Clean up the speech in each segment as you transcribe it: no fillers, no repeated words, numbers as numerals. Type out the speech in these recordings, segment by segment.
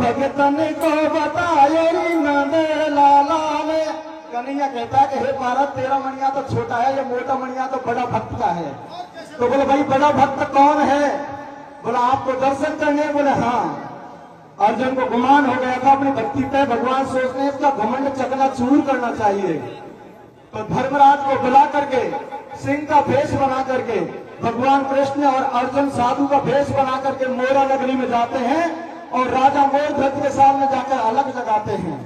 भगतन को बताए नंद लाला ने। कन्हैया कहता है कि हे भारत, तेरा मणिया तो छोटा है, ये मोटा मणिया तो बड़ा भक्त का है। तो बोले भाई बड़ा भक्त कौन है? बोला आपको दर्शन करने। बोले हाँ। अर्जुन को गुमान हो गया था अपनी भक्ति पे, भगवान सोचते हैं इसका घमंड चकनाचूर करना चाहिए। तो धर्मराज को बुला करके सिंह का भेष बना करके भगवान कृष्ण और अर्जुन साधु का भेष बना करके मोरा नगरी में जाते हैं और राजा मोरध्वज के सामने जाकर अलग लगाते हैं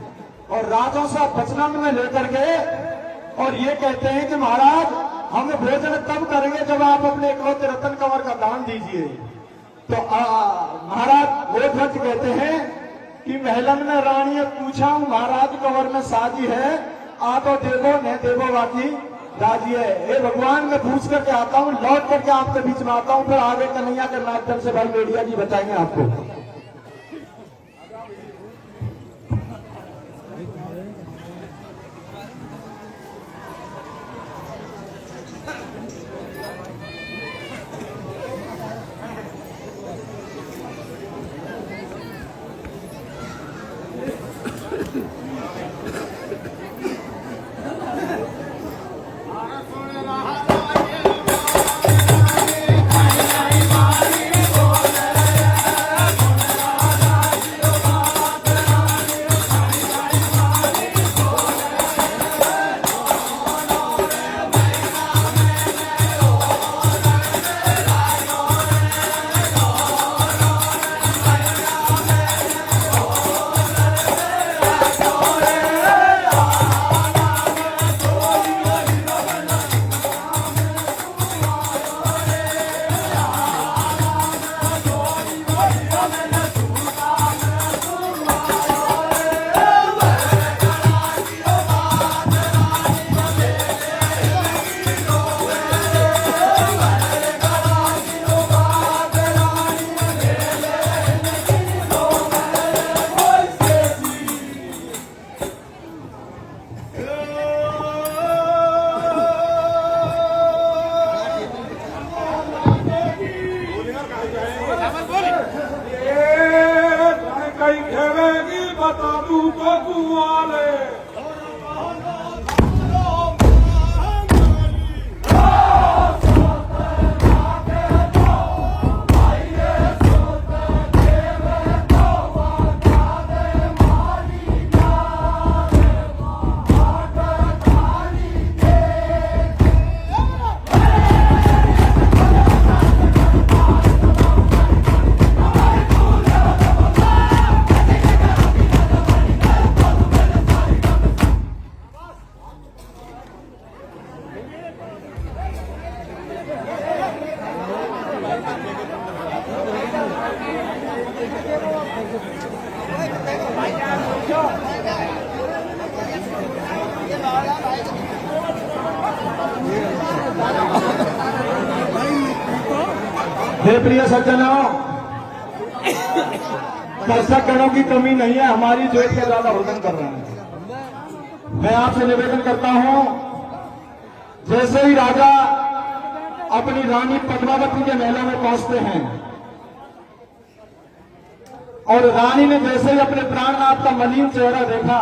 और राजों से वचन में लेकर के और ये कहते हैं कि महाराज हम भोजन तब करेंगे जब आप अपने इकलौते रतन कंवर का दान दीजिए। तो महाराज मोरध्वज कहते हैं कि महलन में रानी ने पूछा हूं महाराज कंवर में साजी है, आ तो देवो न देवो बाकी राजी है। हे भगवान मैं पूछ करके आता हूँ, लौट करके आपके बीच में आता हूँ, फिर आगे कन्हैया के माध्यम से भाई मीडिया जी बताएंगे आपको। हे प्रिय सज्जनों, दर्शकगणों की कमी नहीं है, हमारी जेब से ज्यादा भोजन कर रहे हैं। मैं आपसे निवेदन करता हूं, जैसे ही राजा अपनी रानी पद्मावती के महल में पहुंचते हैं और रानी ने जैसे ही अपने प्राणनाथ का मलिन चेहरा देखा,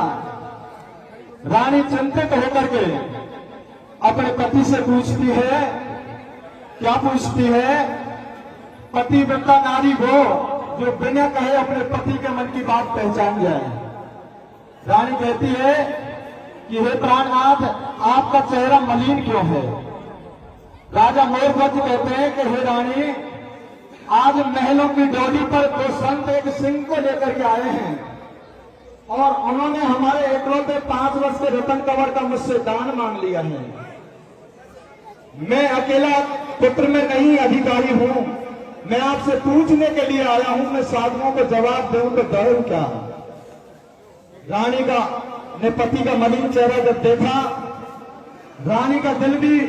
रानी चिंतित होकर के अपने पति से पूछती है, क्या पूछती है? पतिव्रता नारी वो जो बिना कहे अपने पति के मन की बात पहचान जाए। रानी कहती है कि हे प्राणनाथ, आपका चेहरा मलिन क्यों है? राजा मोरध्वज कहते हैं कि हे रानी, आज महलों की डोली पर दो संत एक सिंह को लेकर के आए हैं और उन्होंने हमारे एकलौते 5 वर्ष के रतन कंवर का मुझसे दान मांग लिया है। मैं अकेला पुत्र में नहीं अधिकारी हूं, मैं आपसे पूछने के लिए आया हूं, मैं साधुओं को जवाब दूं तो डरूं क्या? रानी का ने पति का मलिन चेहरा जब देखा, रानी का दिल भी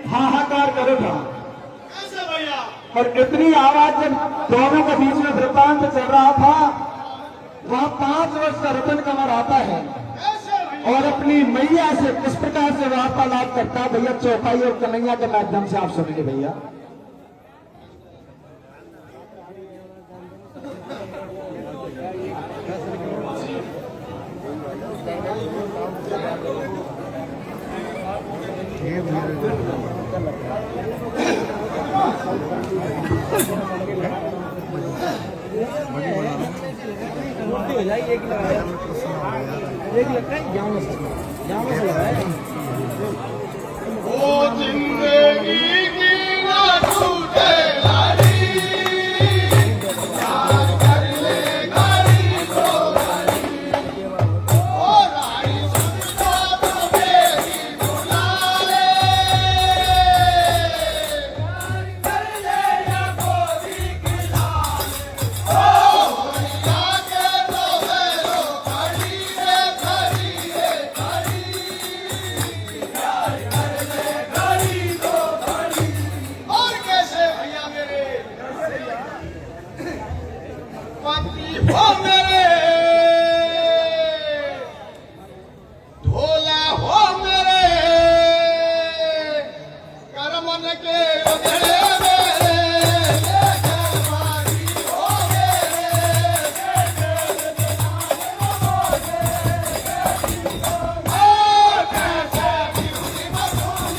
हाहाकार करेगा और इतनी आवाज जब दोनों के बीच में वृतांत चल रहा था, वहां 5 वर्ष का रतन कंवर आता है और अपनी मैया से किस प्रकार से वार्तालाप करता है, भैया चौपाई और कन्हैया के माध्यम से आप सुनिए भैया। हो जाएगी एक लगाया एक लगता है जाम से लगाया ओ जिंदगी की ना छूटे लारी यार कर ले गाड़ी को गाड़ी ओ रानी सुनता तो मेरी बुला ले यार कर ले या गोरी की लाल ओ जाके तो मेरो खड़ी रे खड़ी रे खड़ी और कैसे भैया मेरे पति हो मेरे ढोला हो मेरे करमन के उधड़े मेरे मारी हो मेरे कैसे भी मसूली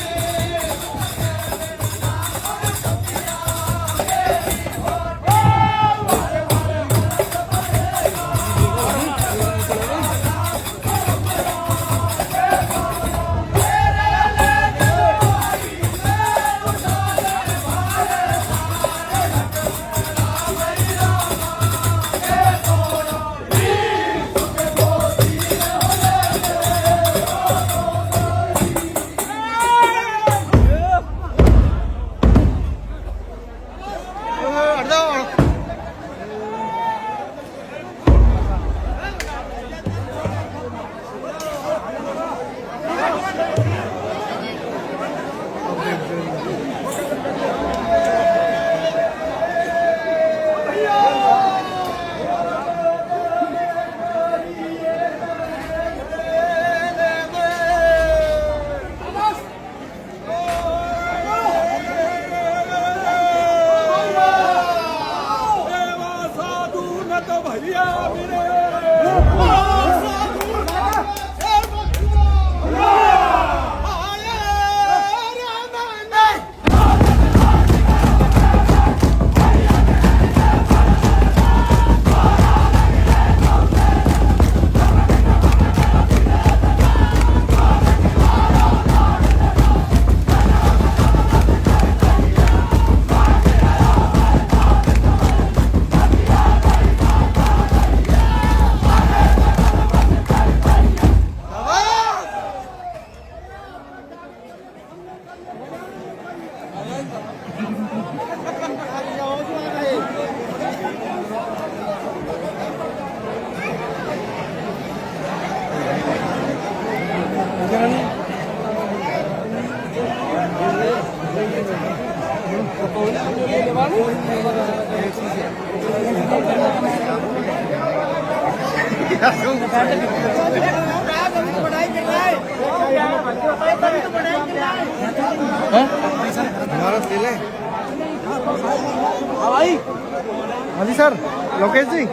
हाँ जी सर लोकेश जी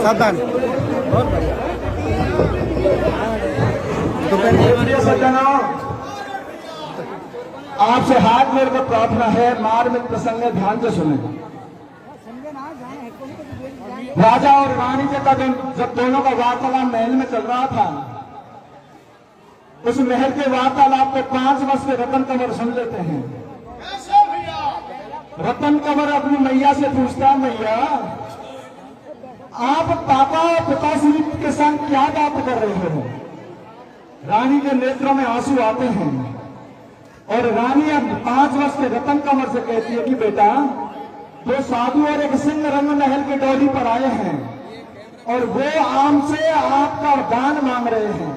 सावधान सज्जनों, आपसे हाथ मेरे को प्रार्थना है, मार्मिक प्रसंग है, ध्यान से सुने। राजा और रानी के का जब दोनों का वार्तालाप महल में चल रहा था, उस महल के वार्तालाप को 5 वर्ष के रतन कंवर सुन लेते हैं। कैसे भैया रतन कंवर अपनी मैया से पूछता है, मैया आप पापा और पिताश्री के संग क्या बात कर रहे हो? रानी के नेत्रों में आंसू आते हैं और रानी अब 5 वर्ष के रतन कंवर से कहती है कि बेटा, 2 साधु और एक सिंह रंग महल की डोली पर आए हैं और वो हमसे आपका दान मांग रहे हैं।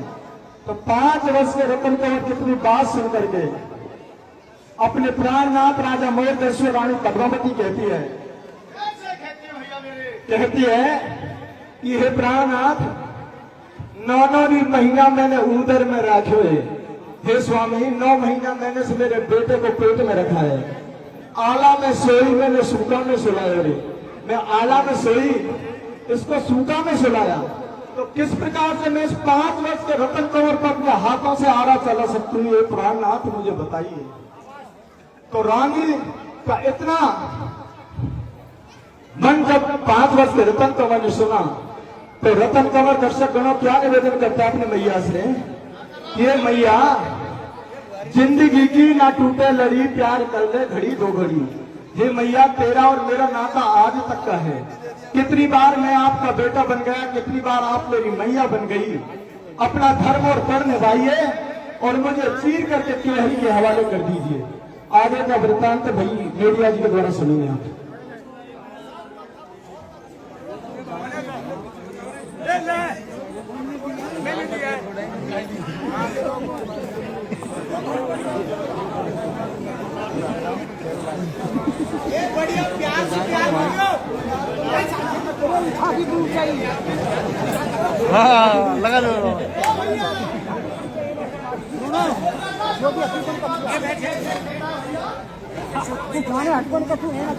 तो 5 वर्ष के रतन कंवर कितनी बात सुन करके अपने प्राणनाथ राजा मोरदेश्वर रानी पद्मावती कहती है, कैसे कहते हैं भैया मेरे कहती है कि हे प्राणनाथ, 9 महीना मैंने उदर में रखे, हे स्वामी 9 महीना मैंने से मेरे बेटे को पेट में रखा है आला में सोई मैंने सूखा में सुलाया रे। मैं आला में सोई, इसको सूखा में सुलाया। तो किस प्रकार से मैं इस 5 वर्ष के रतन कंवर पर अपने हाथों से आरा चला सकती हूँ, ये प्राणनाथ मुझे बताइए। तो रानी का इतना मन जब 5 वर्ष के रतन कंवर ने सुना, तो रतन कंवर दर्शक गणों क्या निवेदन करता है अपने मैया से, ये मैया जिंदगी की ना टूटे लड़ी, प्यार कर ले घड़ी दो घड़ी। ये मैया तेरा और मेरा नाता आज तक का है। कितनी बार मैं आपका बेटा बन गया, कितनी बार आप मेरी मैया बन गई। अपना धर्म और कर्म निभाइए और मुझे चीर करके तिलहरी के हवाले कर दीजिए। आगे का वृत्तांत भाई मीडिया जी के द्वारा सुनिए आप। बढ़िया प्यार से प्यार दूर चाहिए। हाँ लगा दो। हटकन का तू है ना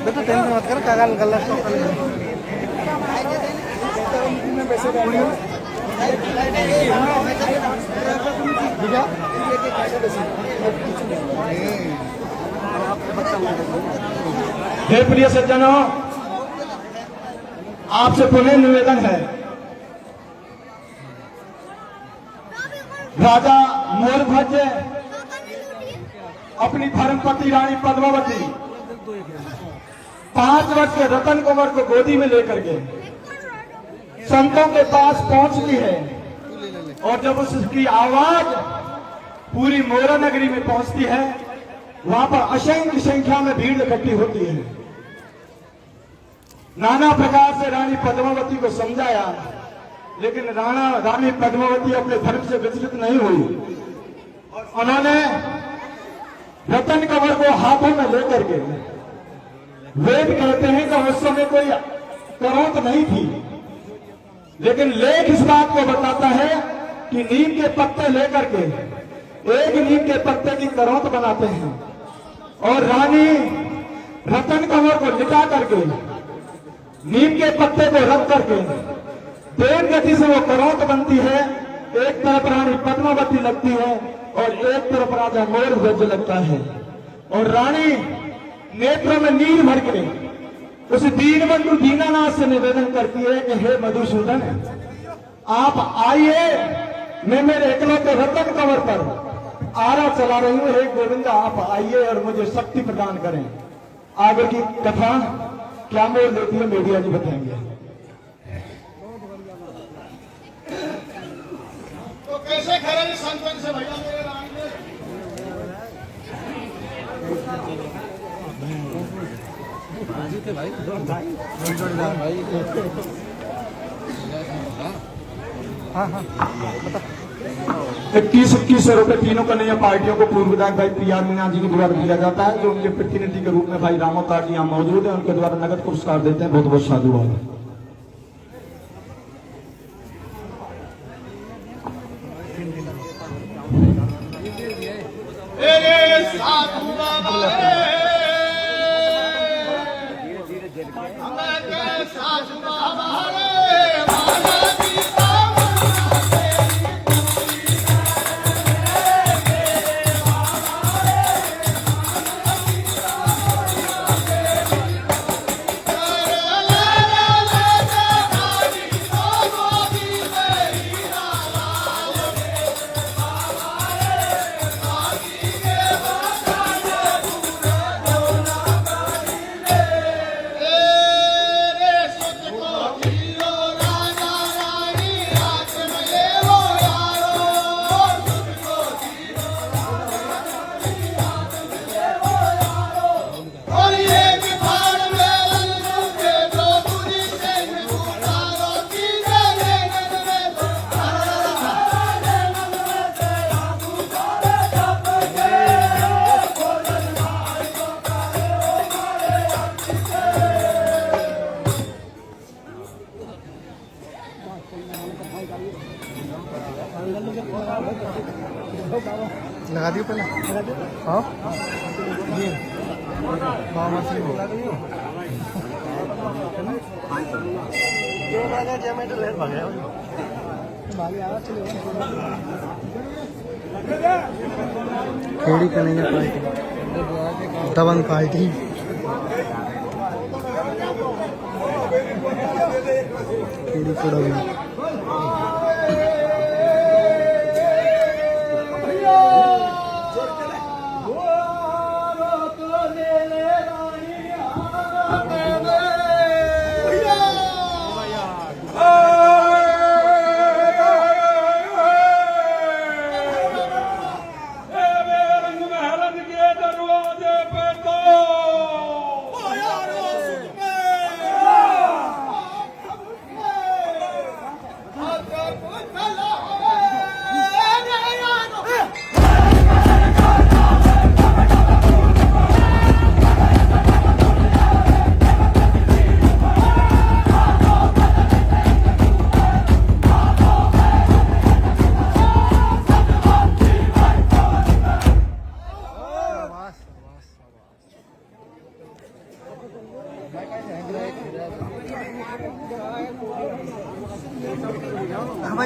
बेटा टेंशन मत कर, कागल गलत हे प्रिय सज्जनों, आपसे पुनः निवेदन है, राजा मोरध्वज अपनी धर्मपति रानी पद्मावती 5 वर्ष के रतन कुंवर को गोदी में लेकर के संतों के पास पहुंचती है। और जब उसकी आवाज पूरी मोरा नगरी में पहुंचती है, वहां पर असंख्य संख्या में भीड़ इकट्ठी होती है। नाना प्रकार से रानी पद्मावती को समझाया, लेकिन रानी पद्मावती अपने धर्म से विचलित नहीं हुई और उन्होंने रतन कंवर को हाथों में लेकर के, वेद कहते हैं कि उस समय कोई करौत नहीं थी, लेकिन लेख इस बात को बताता है कि नीम के पत्ते लेकर के एक नीम के पत्ते की करौत बनाते हैं और रानी रतन कंवर को लिटा करके नीम के पत्ते को रख करके तेज गति से वो करौत बनती है। एक तरफ रानी पद्मावती लगती है और एक तरफ राजा मोर ध्वज लगता है। और रानी नेत्रों में नीर भर के उस दीनबंधु दीनानाथ से निवेदन करती है कि हे मधुसूदन, आप आइए, मैं मेरे इकलौते रतन कंवर पर आरा चला रही हूं। हे गोविंदा, आप आइए और मुझे शक्ति प्रदान करें। आगे की कथा क्या मोड़ लेती है मीडिया जी बताएंगे। तो कैसे खरे संतन से भैया मेरे राम ने भाई 21 रुपए तीनों कन्हैया पार्टियों को पूर्व विधायक भाई पी आर मीना जी के द्वारा दिया जाता है, जो उनके प्रतिनिधि के रूप में भाई रामोतार जी यहाँ मौजूद है, उनके द्वारा नगद पुरस्कार देते हैं। बहुत बहुत साधुवाद। तेरे साधु बाबा हमें के साधु बाबा रे माला जी लगा दियो पहले। हाँ ये मामा से लगा दियो। ये लगा जेमेटर ले भाग गया। भाग गया चलो। खेड़ी कन्हैया पार्टी दबंग पार्टी खेड़ी कोड़ा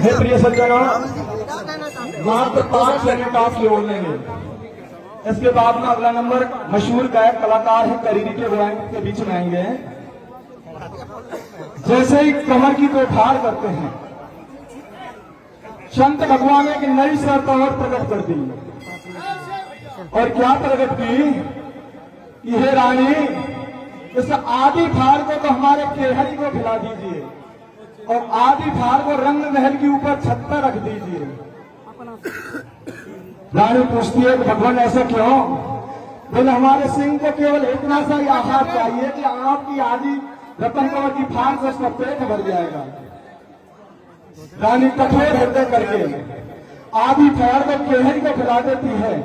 हे प्रिय सज्जनों, मात्र 5 सेकंड आप जोड़ लेंगे। इसके बाद में अगला नंबर मशहूर गायक कलाकार है करीरी के गायक के बीच में आएंगे। जैसे ही कमर की को ठार करते हैं, संत भगवान ने एक नई सरतवर प्रकट कर दी। और क्या प्रकट की? यह रानी, इस आदि फाड़ को तो हमारे केहरी को खिला दीजिए और आदि फाड़ को रंग महल के ऊपर छत पर रख दीजिए। रानी पूछती है कि भगवान ऐसा क्यों? बोले हमारे सिंह को केवल इतना सा ही आहार चाहिए कि आपकी आदि रतन कंवर की फाड़ से उसका पेट भर जाएगा। रानी कठोर हृदय करके आदि फाड़ को केहरी को खिला देती है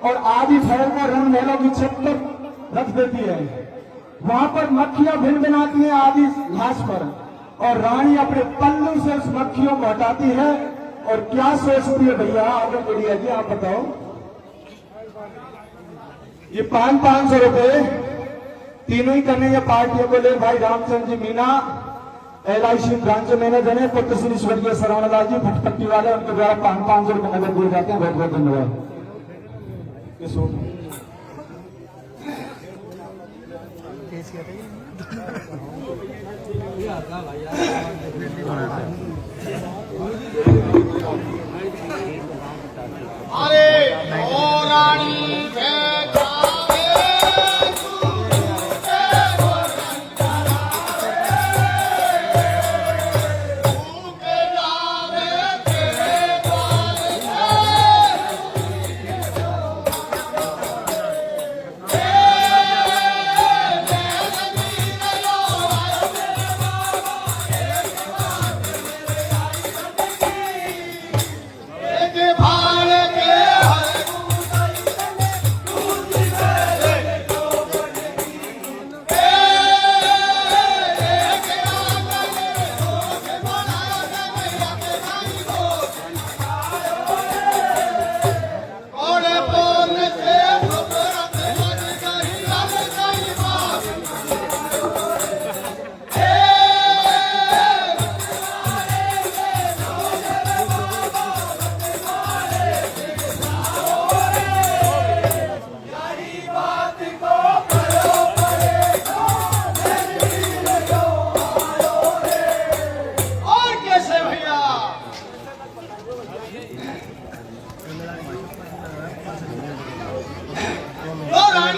और आदि फाड़ को रंग महलों की छत पर रख देती है। वहां पर मक्खियां भिन भिनाती हैं आदि घास पर, और रानी अपने पल्लू से उस मक्खियों को हटाती है। और क्या सोचती है भैया? आगे बढ़िया जी, आप बताओ। ये 500 रुपए तीनों ही कन्हैया पार्टियों को ले भाई Ramchandra ji Meena LIC branch manager है पुत्र श्री स्वर्गीय सरवणलाल जी भटपट्टी वाले, उनके द्वारा 500 रुपये नगद दिए जाते हैं। बहुत बहुत धन्यवाद। अरे ओ रानी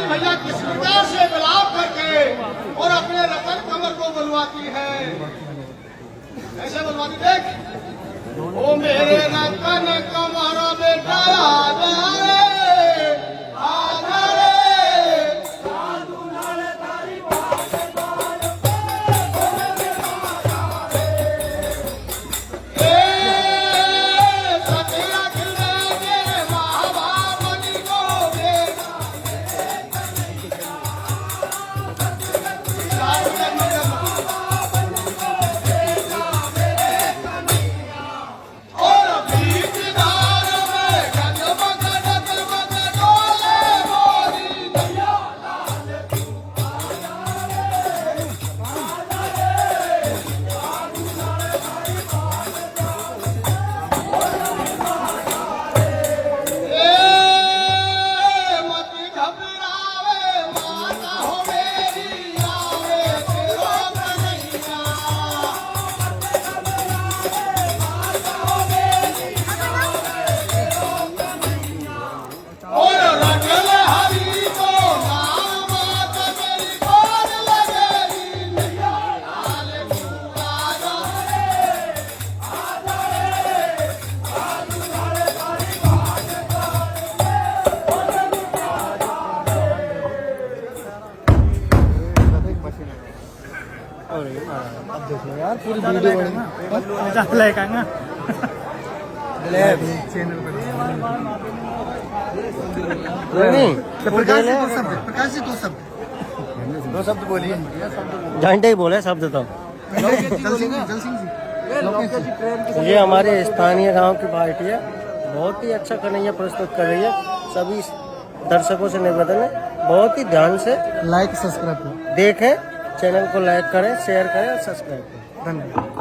भैया किस प्रकार से विलाप करके और अपने रतन कमर को बुलवाती है। ऐसे बुलवाती देख, ओ मेरे रतन कमर बेटा आजा रे, आजा रे। अब देख लो यार पूरी वीडियो प्रकाश जी दो शब्द बोलिए। घंटे ही बोले शब्द तो ये हमारे स्थानीय गांव की पार्टी है, बहुत ही अच्छा कन्हैया प्रस्तुत कर रही है। सभी दर्शकों से निवेदन है बहुत ही ध्यान से लाइक सब्सक्राइब देखें, चैनल को लाइक करें, शेयर करें और सब्सक्राइब करें। धन्यवाद।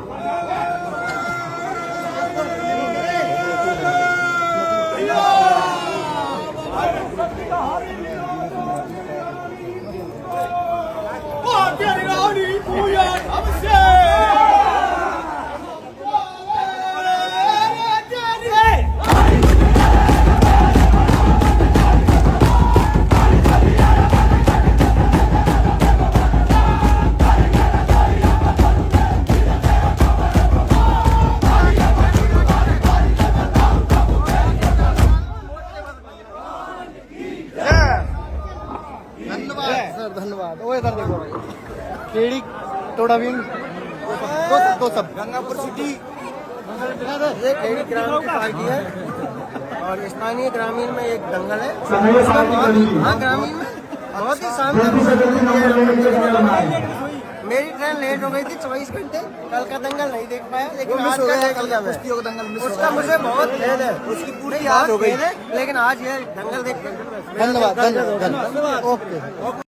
धन्यवाद। वो इधर देखो केड़ी तोड़ा भी दो सब गंगापुर सिटी ये खेड़ी ग्राम की पार्टी है और स्थानीय ग्रामीण में एक दंगल है। हाँ, ग्रामीण में बहुत ही शानदार। मेरी ट्रेन लेट हो गई थी 24 घंटे, कल का दंगल नहीं देख पाया, लेकिन आज का देख लिया मैं। उसका मुझे बहुत खेद है, उसकी पूरी याद हो गई है, लेकिन आज ये दंगल देख। धन्यवाद। ओके।